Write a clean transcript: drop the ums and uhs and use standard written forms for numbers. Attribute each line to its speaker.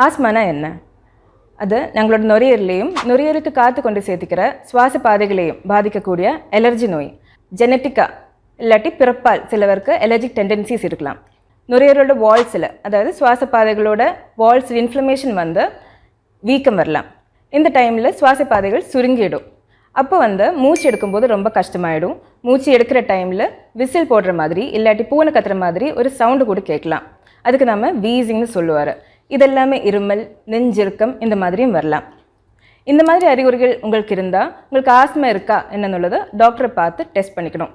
Speaker 1: ஆஸ்மானா என்ன? அது நம்மளோட நுரையீரலுக்கு காற்று கொண்டு சேர்த்துக்கிற சுவாச பாதைகளையும் பாதிக்கக்கூடிய அலர்ஜி நோய். ஜெனட்டிக்காக இல்லாட்டி பிறப்பால் சிலவருக்கு அலர்ஜிக் டெண்டன்சிஸ் இருக்கலாம். நுரையீரலோட வால்ஸில், அதாவது சுவாச பாதைகளோட வால்ஸில் இன்ஃப்ளமேஷன் வந்து வீக்கம் வரலாம். இந்த டைமில் சுவாச பாதைகள் சுருங்கிடும். அப்போ மூச்சு எடுக்கும்போது ரொம்ப கஷ்டமாயிடும். மூச்சு எடுக்கிற டைமில் விசில் போடுற மாதிரி இல்லாட்டி பூனை கத்துற மாதிரி ஒரு சவுண்டு கூட கேட்கலாம். அதுக்கு நம்ம வீசிங்னு சொல்லுவார். இதெல்லாமே இருமல், நெஞ்சிருக்கம் இந்த மாதிரியும் வரலாம். இந்த மாதிரி அறிகுறிகள் உங்களுக்கு இருந்தால் உங்களுக்கு ஆஸ்மா இருக்கா என்னன்னுள்ளதை டாக்டரை பார்த்து டெஸ்ட் பண்ணிக்கணும்.